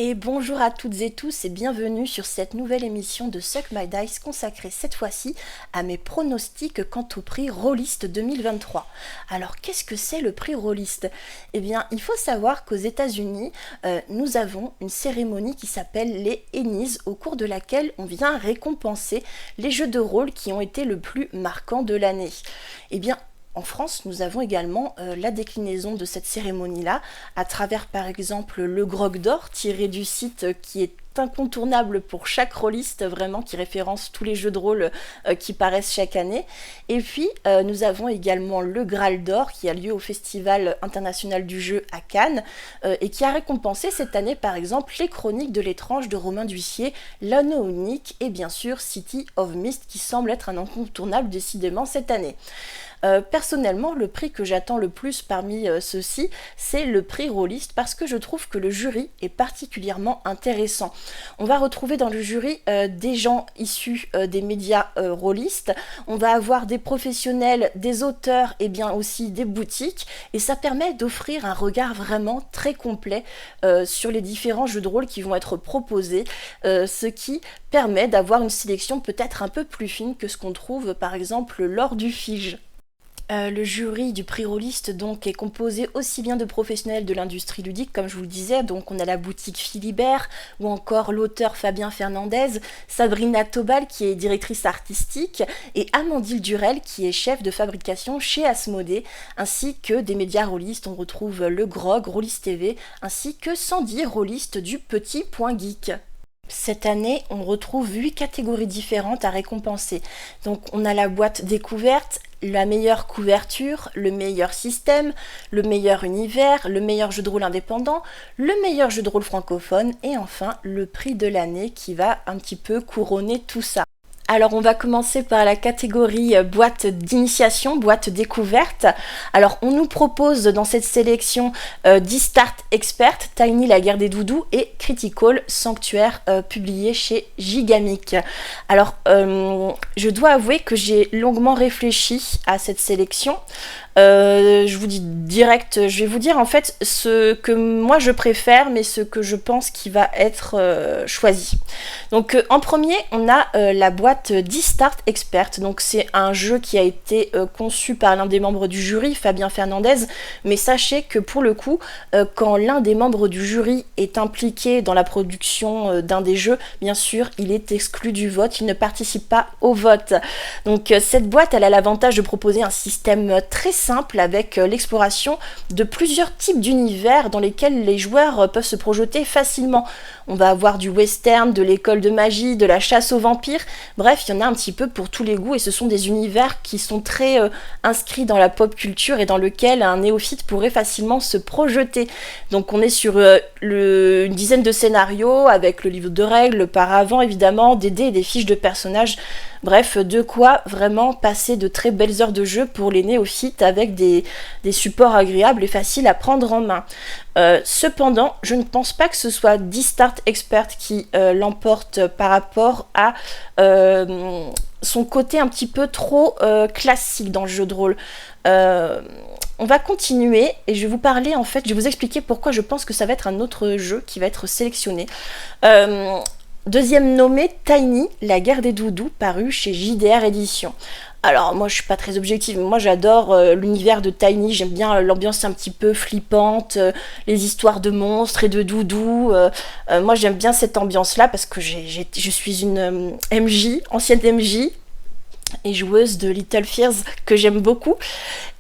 Et bonjour à toutes et tous et bienvenue sur cette nouvelle émission de Suck My Dice consacrée cette fois-ci à mes pronostics quant au prix Rollist 2023. Alors qu'est-ce que c'est le prix Rollist ? Eh bien il faut savoir qu'aux États-Unis nous avons une cérémonie qui s'appelle les Ennies au cours de laquelle on vient récompenser les jeux de rôle qui ont été le plus marquants de l'année. Eh bien en France, nous avons également la déclinaison de cette cérémonie-là, à travers par exemple le Grog d'Or, tiré du site qui est incontournable pour chaque rôliste, vraiment, qui référence tous les jeux de rôle qui paraissent chaque année. Et puis, nous avons également le Graal d'Or, qui a lieu au Festival international du jeu à Cannes, et qui a récompensé cette année, par exemple, les Chroniques de l'étrange de Romain D'Huissier, l'Anneau unique, et bien sûr City of Mist, qui semble être un incontournable décidément cette année. Personnellement, le prix que j'attends le plus parmi ceux-ci, c'est le prix Rollist parce que je trouve que le jury est particulièrement intéressant. On va retrouver dans le jury des gens issus des médias rôlistes, on va avoir des professionnels, des auteurs et bien aussi des boutiques, et ça permet d'offrir un regard vraiment très complet sur les différents jeux de rôle qui vont être proposés, ce qui permet d'avoir une sélection peut-être un peu plus fine que ce qu'on trouve par exemple lors du Fige. Le jury du prix Rollist donc est composé aussi bien de professionnels de l'industrie ludique, comme je vous le disais, donc on a la boutique Philibert, ou encore l'auteur Fabien Fernandez, Sabrina Tobal qui est directrice artistique, et Amandine Durel qui est chef de fabrication chez Asmodée, ainsi que des médias rôlistes, on retrouve le Grog, Rollist TV, ainsi que Sandy, rôliste du Petit Point Geek. Cette année, on retrouve 8 catégories différentes à récompenser. Donc on a la boîte découverte, la meilleure couverture, le meilleur système, le meilleur univers, le meilleur jeu de rôle indépendant, le meilleur jeu de rôle francophone et enfin le prix de l'année qui va un petit peu couronner tout ça. Alors on va commencer par la catégorie boîte d'initiation, boîte découverte. Alors on nous propose dans cette sélection D-Start Expert, Tiny la guerre des doudous et Critical Sanctuaire publié chez Gigamic. Alors je dois avouer que j'ai longuement réfléchi à cette sélection. Je vous dis direct, je vais vous dire en fait ce que moi je préfère, mais ce que je pense qui va être choisi. Donc en premier, on a la boîte D-Start Expert. Donc c'est un jeu qui a été conçu par l'un des membres du jury, Fabien Fernandez, mais sachez que pour le coup, quand l'un des membres du jury est impliqué dans la production d'un des jeux, bien sûr, il est exclu du vote, il ne participe pas au vote. Donc cette boîte, elle a l'avantage de proposer un système très simple avec l'exploration de plusieurs types d'univers dans lesquels les joueurs peuvent se projeter facilement. On va avoir du western, de l'école de magie, de la chasse aux vampires, bref, il y en a un petit peu pour tous les goûts et ce sont des univers qui sont très inscrits dans la pop culture et dans lequel un néophyte pourrait facilement se projeter. Donc on est sur une dizaine de scénarios avec le livre de règles, le paravent évidemment, des dés et des fiches de personnages. Bref, de quoi vraiment passer de très belles heures de jeu pour les néophytes avec des supports agréables et faciles à prendre en main. Cependant, je ne pense pas que ce soit D-Start Expert qui l'emporte par rapport à son côté un petit peu trop classique dans le jeu de rôle. On va continuer et je vais vous parler en fait, je vais vous expliquer pourquoi je pense que ça va être un autre jeu qui va être sélectionné. Deuxième nommé, Tiny, la guerre des doudous, paru chez JDR Éditions. Alors moi je suis pas très objective, mais moi j'adore l'univers de Tiny, j'aime bien l'ambiance un petit peu flippante, les histoires de monstres et de doudous. Moi j'aime bien cette ambiance là parce que je suis une MJ, ancienne MJ et joueuse de Little Fears que j'aime beaucoup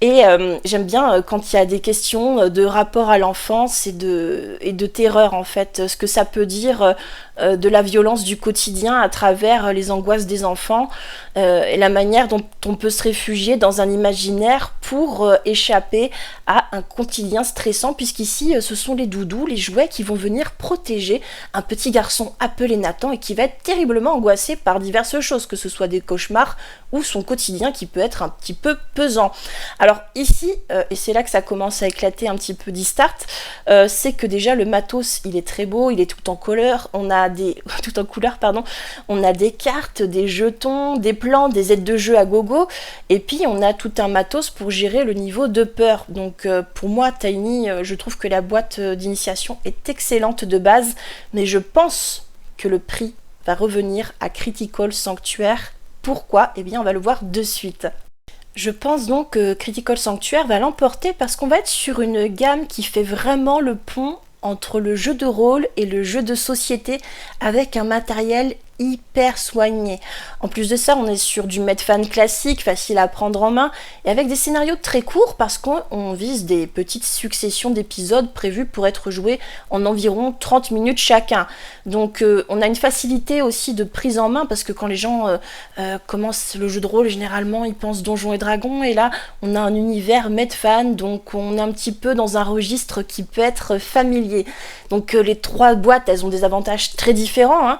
et j'aime bien quand il y a des questions de rapport à l'enfance et de terreur en fait, ce que ça peut dire de la violence du quotidien à travers les angoisses des enfants et la manière dont on peut se réfugier dans un imaginaire pour échapper à un quotidien stressant, puisqu'ici ce sont les doudous, les jouets qui vont venir protéger un petit garçon appelé Nathan et qui va être terriblement angoissé par diverses choses, que ce soit des cauchemars ou son quotidien qui peut être un petit peu pesant. Alors ici, et c'est là que ça commence à éclater un petit peu D-Start, c'est que déjà le matos il est très beau, il est tout en couleur, on a a des tout en couleur pardon, on a des cartes, des jetons, des plans, des aides de jeu à gogo, et puis on a tout un matos pour gérer le niveau de peur. Donc pour moi Tiny, je trouve que la boîte d'initiation est excellente de base, mais je pense que le prix va revenir à Critical Sanctuaire. Pourquoi? Eh bien on va le voir de suite. Je pense donc que Critical Sanctuaire va l'emporter parce qu'on va être sur une gamme qui fait vraiment le pont entre le jeu de rôle et le jeu de société avec un matériel hyper soigné. En plus de ça, on est sur du Medfan classique, facile à prendre en main, et avec des scénarios très courts parce qu'on vise des petites successions d'épisodes prévus pour être joués en environ 30 minutes chacun. Donc on a une facilité aussi de prise en main parce que quand les gens commencent le jeu de rôle, généralement ils pensent Donjons et Dragons, et là on a un univers Medfan, donc on est un petit peu dans un registre qui peut être familier. Donc les trois boîtes, elles ont des avantages très différents, hein.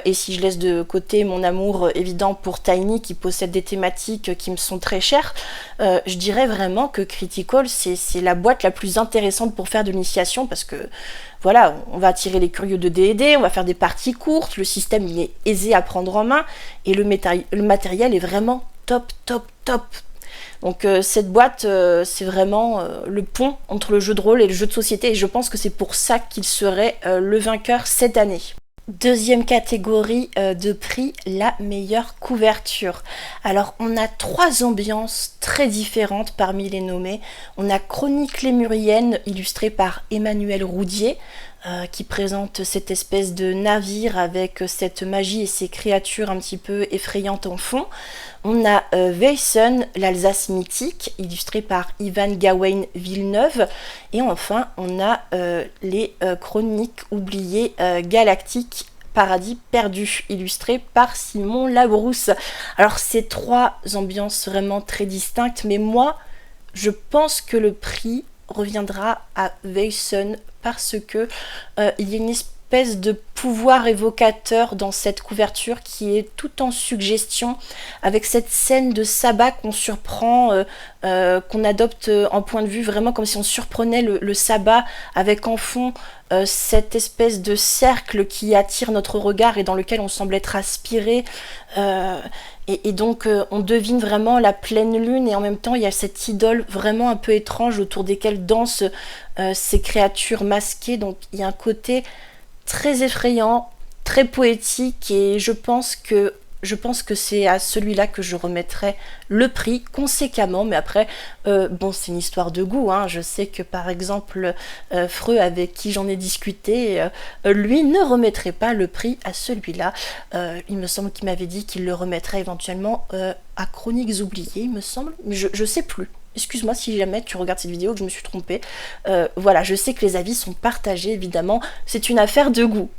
Et si je laisse de côté mon amour évident pour Tiny qui possède des thématiques qui me sont très chères, je dirais vraiment que Critical c'est la boîte la plus intéressante pour faire de l'initiation parce que voilà, on va attirer les curieux de D&D, on va faire des parties courtes, le système il est aisé à prendre en main et le matériel est vraiment top. Donc cette boîte, c'est vraiment le pont entre le jeu de rôle et le jeu de société, et je pense que c'est pour ça qu'il serait le vainqueur cette année. Deuxième catégorie de prix, la meilleure couverture. Alors on a trois ambiances très différentes parmi les nommés. On a Chroniques lémuriennes illustrée par Emmanuel Roudier, qui présente cette espèce de navire avec cette magie et ces créatures un petit peu effrayantes en fond. On a Weysen, l'Alsace mythique, illustré par Ivan Gawain Villeneuve. Et enfin, on a les Chroniques oubliées galactiques, Paradis perdu, illustré par Simon Labrousse. Alors ces trois ambiances vraiment très distinctes, mais moi, je pense que le prix reviendra à Weysen parce que il y a une espèce de pouvoir évocateur dans cette couverture qui est tout en suggestion, avec cette scène de sabbat qu'on surprend, qu'on adopte en point de vue vraiment comme si on surprenait le sabbat, avec en fond cette espèce de cercle qui attire notre regard et dans lequel on semble être aspiré, et donc on devine vraiment la pleine lune, et en même temps il y a cette idole vraiment un peu étrange autour desquelles dansent ces créatures masquées. Donc il y a un côté très effrayant, très poétique, et je pense que c'est à celui-là que je remettrai le prix conséquemment. Mais après, bon, c'est une histoire de goût, hein. Je sais que par exemple, Freux, avec qui j'en ai discuté, lui ne remettrait pas le prix à celui-là. Il me semble qu'il m'avait dit qu'il le remettrait éventuellement à Chroniques oubliées, il me semble, mais je sais plus. Excuse-moi si jamais tu regardes cette vidéo que je me suis trompée. Voilà, je sais que les avis sont partagés, évidemment, c'est une affaire de goût.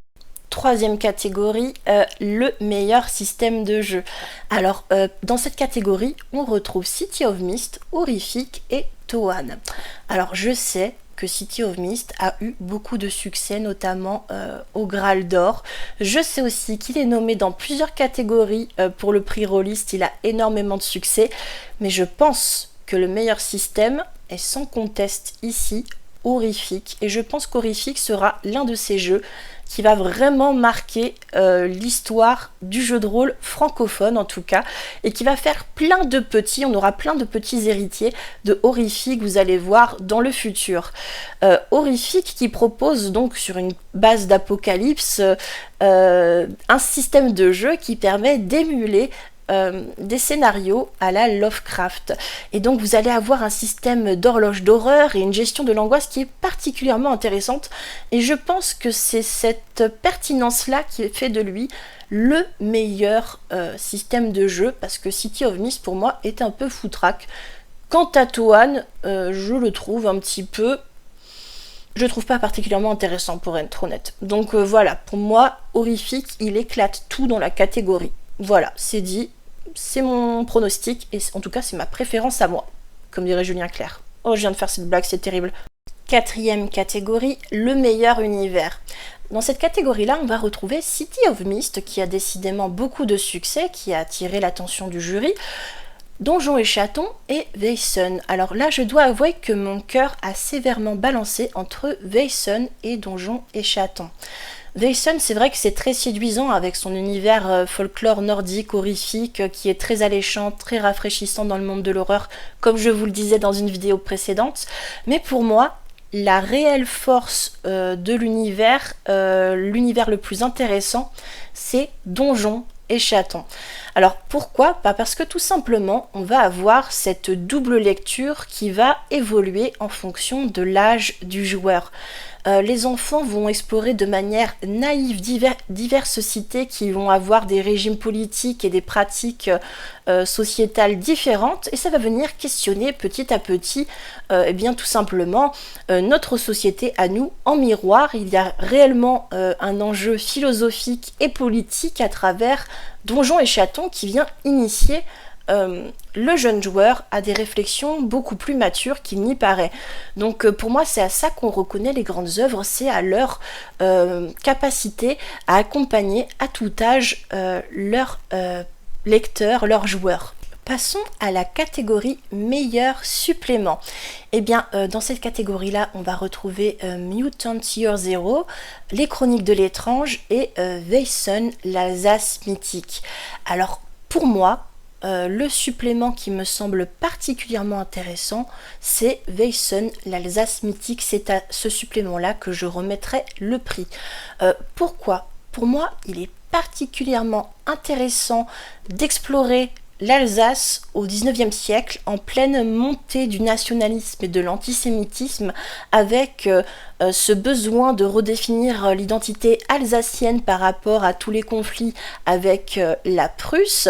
Troisième catégorie, le meilleur système de jeu. Alors, dans cette catégorie, on retrouve City of Mist, Horrific et Toan. Alors, je sais que City of Mist a eu beaucoup de succès, notamment au Graal d'Or. Je sais aussi qu'il est nommé dans plusieurs catégories pour le prix Rollist, il a énormément de succès, mais je pense que le meilleur système est sans conteste ici Horrific, et je pense qu'Horrific sera l'un de ces jeux qui va vraiment marquer l'histoire du jeu de rôle francophone en tout cas, et qui va faire plein de petits, on aura plein de petits héritiers de Horrific, vous allez voir dans le futur. Horrific qui propose donc sur une base d'apocalypse un système de jeu qui permet d'émuler des scénarios à la Lovecraft, et donc vous allez avoir un système d'horloge d'horreur et une gestion de l'angoisse qui est particulièrement intéressante, et je pense que c'est cette pertinence là qui fait de lui le meilleur système de jeu, parce que City of Mist pour moi est un peu foutraque. Quant à Toan, je le trouve un petit peu, je trouve pas particulièrement intéressant pour être honnête. Donc voilà, pour moi Horrific il éclate tout dans la catégorie. Voilà, c'est dit, c'est mon pronostic, et en tout cas c'est ma préférence à moi, comme dirait Julien Clerc. Oh, je viens de faire cette blague, c'est terrible. Quatrième catégorie, le meilleur univers. Dans cette catégorie-là, on va retrouver City of Mist, qui a décidément beaucoup de succès, qui a attiré l'attention du jury, Donjons et Chatons et Weysen. Alors là, je dois avouer que mon cœur a sévèrement balancé entre Weysen et Donjons et Chatons. Weissun, c'est vrai que c'est très séduisant avec son univers folklore nordique, horrifique, qui est très alléchant, très rafraîchissant dans le monde de l'horreur, comme je vous le disais dans une vidéo précédente. Mais pour moi, la réelle force de l'univers le plus intéressant, c'est Donjons et Chatons. Alors pourquoi? Parce que tout simplement, on va avoir cette double lecture qui va évoluer en fonction de l'âge du joueur. Les enfants vont explorer de manière naïve diverses cités qui vont avoir des régimes politiques et des pratiques sociétales différentes, et ça va venir questionner petit à petit eh bien tout simplement notre société à nous en miroir. Il y a réellement un enjeu philosophique et politique à travers Donjons et Chatons qui vient initier le jeune joueur a des réflexions beaucoup plus matures qu'il n'y paraît. Donc pour moi, c'est à ça qu'on reconnaît les grandes œuvres, c'est à leur capacité à accompagner à tout âge leurs lecteurs, leurs joueurs. Passons à la catégorie meilleur supplément. Eh bien, dans cette catégorie-là, on va retrouver Mutant Year Zero, Les Chroniques de l'étrange et Weissun, l'Alsace mythique. Alors, pour moi, le supplément qui me semble particulièrement intéressant, c'est Weissun, l'Alsace mythique. C'est à ce supplément-là que je remettrai le prix. Pourquoi? Pour moi, il est particulièrement intéressant d'explorer l'Alsace au XIXe siècle, en pleine montée du nationalisme et de l'antisémitisme, avec ce besoin de redéfinir l'identité alsacienne par rapport à tous les conflits avec la Prusse.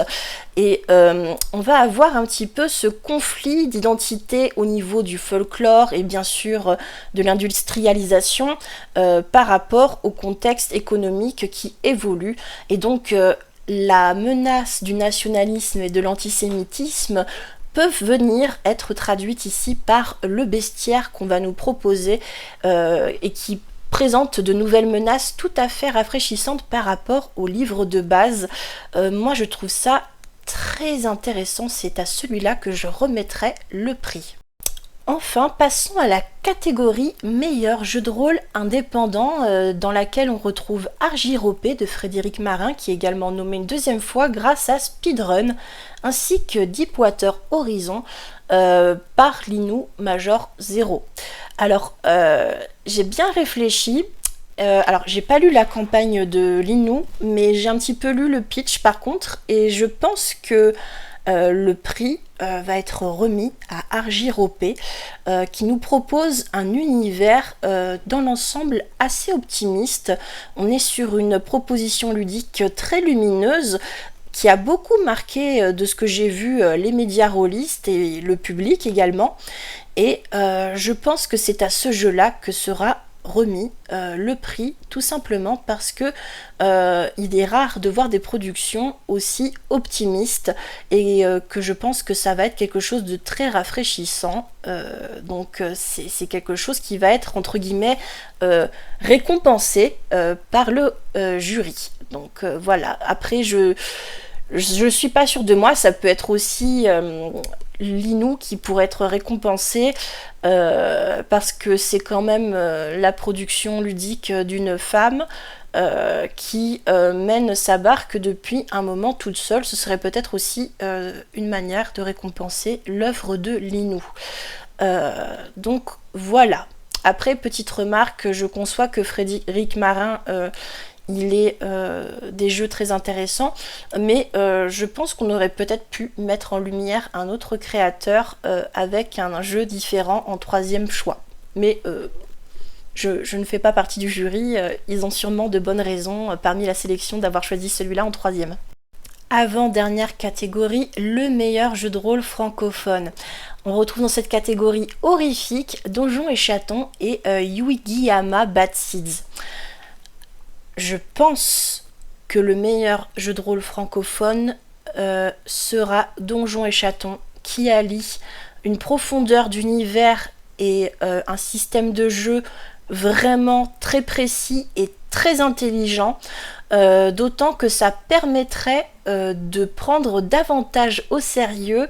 Et on va avoir un petit peu ce conflit d'identité au niveau du folklore et bien sûr de l'industrialisation par rapport au contexte économique qui évolue. Et donc la menace du nationalisme et de l'antisémitisme peuvent venir être traduites ici par le bestiaire qu'on va nous proposer et qui présente de nouvelles menaces tout à fait rafraîchissantes par rapport au livre de base. Moi je trouve ça très intéressant, c'est à celui-là que je remettrai le prix. Enfin, passons à la catégorie meilleur jeu de rôle indépendant dans laquelle on retrouve Argyropé de Frédéric Marin qui est également nommé une deuxième fois grâce à Speedrun ainsi que Deepwater Horizon par l'Inou Major Zero. Alors, j'ai bien réfléchi. Alors, j'ai pas lu la campagne de l'Inou, mais j'ai un petit peu lu le pitch par contre, et je pense que le prix va être remis à Argyropé qui nous propose un univers dans l'ensemble assez optimiste. On est sur une proposition ludique très lumineuse qui a beaucoup marqué de ce que j'ai vu les médias rôlistes et le public également. Et je pense que c'est à ce jeu-là que sera remis le prix, tout simplement parce que il est rare de voir des productions aussi optimistes et que je pense que ça va être quelque chose de très rafraîchissant. Donc c'est quelque chose qui va être entre guillemets récompensé par le jury. Donc voilà, après je suis pas sûre de moi, ça peut être aussi l'Inou qui pourrait être récompensé parce que c'est quand même la production ludique d'une femme qui mène sa barque depuis un moment toute seule. Ce serait peut-être aussi une manière de récompenser l'œuvre de l'Inou. Donc voilà. Après, petite remarque, je conçois que Frédéric Marin il est des jeux très intéressants, mais je pense qu'on aurait peut-être pu mettre en lumière un autre créateur avec un jeu différent en troisième choix. Mais je ne fais pas partie du jury, ils ont sûrement de bonnes raisons parmi la sélection d'avoir choisi celui-là en troisième. Avant-dernière catégorie, le meilleur jeu de rôle francophone. On retrouve dans cette catégorie horrifique Donjons et Chatons et Yuigiyama Bad Seeds. Je pense que le meilleur jeu de rôle francophone sera Donjons et Chatons, qui allie une profondeur d'univers et un système de jeu vraiment très précis et très intelligent, d'autant que ça permettrait de prendre davantage au sérieux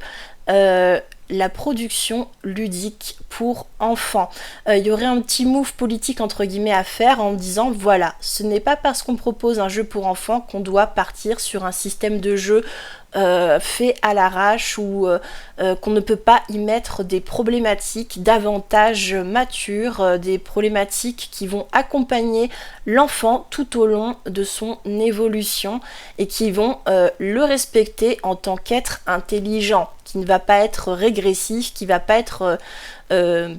la production ludique pour enfants. Il y aurait un petit move politique entre guillemets à faire en disant voilà, ce n'est pas parce qu'on propose un jeu pour enfants qu'on doit partir sur un système de jeu fait à l'arrache ou qu'on ne peut pas y mettre des problématiques davantage matures, des problématiques qui vont accompagner l'enfant tout au long de son évolution et qui vont le respecter en tant qu'être intelligent, qui ne va pas être régressif, qui ne va pas être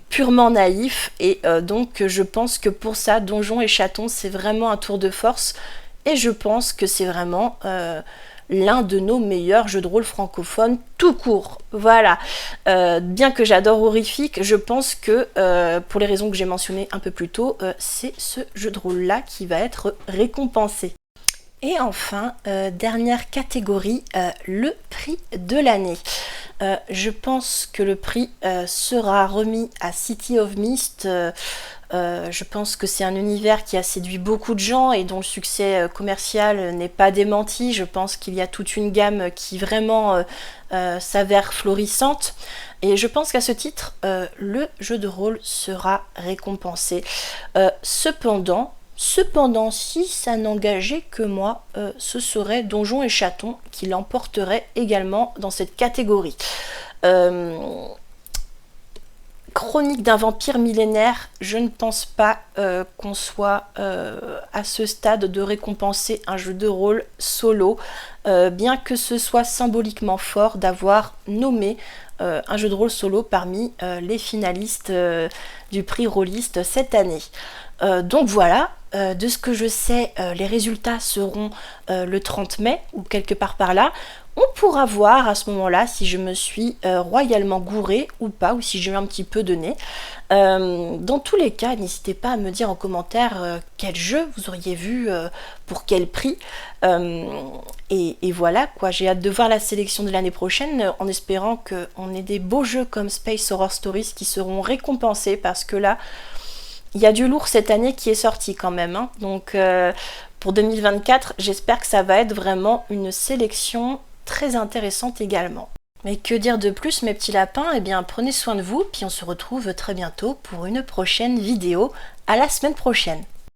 purement naïf. Et donc je pense que pour ça, Donjons et Chatons, c'est vraiment un tour de force et je pense que c'est vraiment l'un de nos meilleurs jeux de rôle francophones tout court. Voilà. Bien que j'adore Horrifique, je pense que pour les raisons que j'ai mentionnées un peu plus tôt, c'est ce jeu de rôle là qui va être récompensé. Et enfin, dernière catégorie, le prix de l'année. Je pense que le prix sera remis à City of Mist. Je pense que c'est un univers qui a séduit beaucoup de gens et dont le succès commercial n'est pas démenti. Je pense qu'il y a toute une gamme qui vraiment s'avère florissante. Et je pense qu'à ce titre, le jeu de rôle sera récompensé. Cependant, si ça n'engageait que moi, ce serait Donjons et Chatons qui l'emporterait également dans cette catégorie. Chronique d'un vampire millénaire, je ne pense pas qu'on soit à ce stade de récompenser un jeu de rôle solo, bien que ce soit symboliquement fort d'avoir nommé un jeu de rôle solo parmi les finalistes du prix Rollist cette année. Donc voilà, de ce que je sais, les résultats seront le 30 mai ou quelque part par là. On pourra voir à ce moment-là si je me suis royalement gourée ou pas, ou si j'ai eu un petit peu de nez. Dans tous les cas, n'hésitez pas à me dire en commentaire quel jeu vous auriez vu, pour quel prix. Et voilà, quoi, j'ai hâte de voir la sélection de l'année prochaine, en espérant qu'on ait des beaux jeux comme Space Horror Stories qui seront récompensés, parce que là, il y a du lourd cette année qui est sorti quand même. Hein. Donc pour 2024, j'espère que ça va être vraiment une sélection très intéressante également. Mais que dire de plus mes petits lapins? Eh bien prenez soin de vous, puis on se retrouve très bientôt pour une prochaine vidéo. À la semaine prochaine.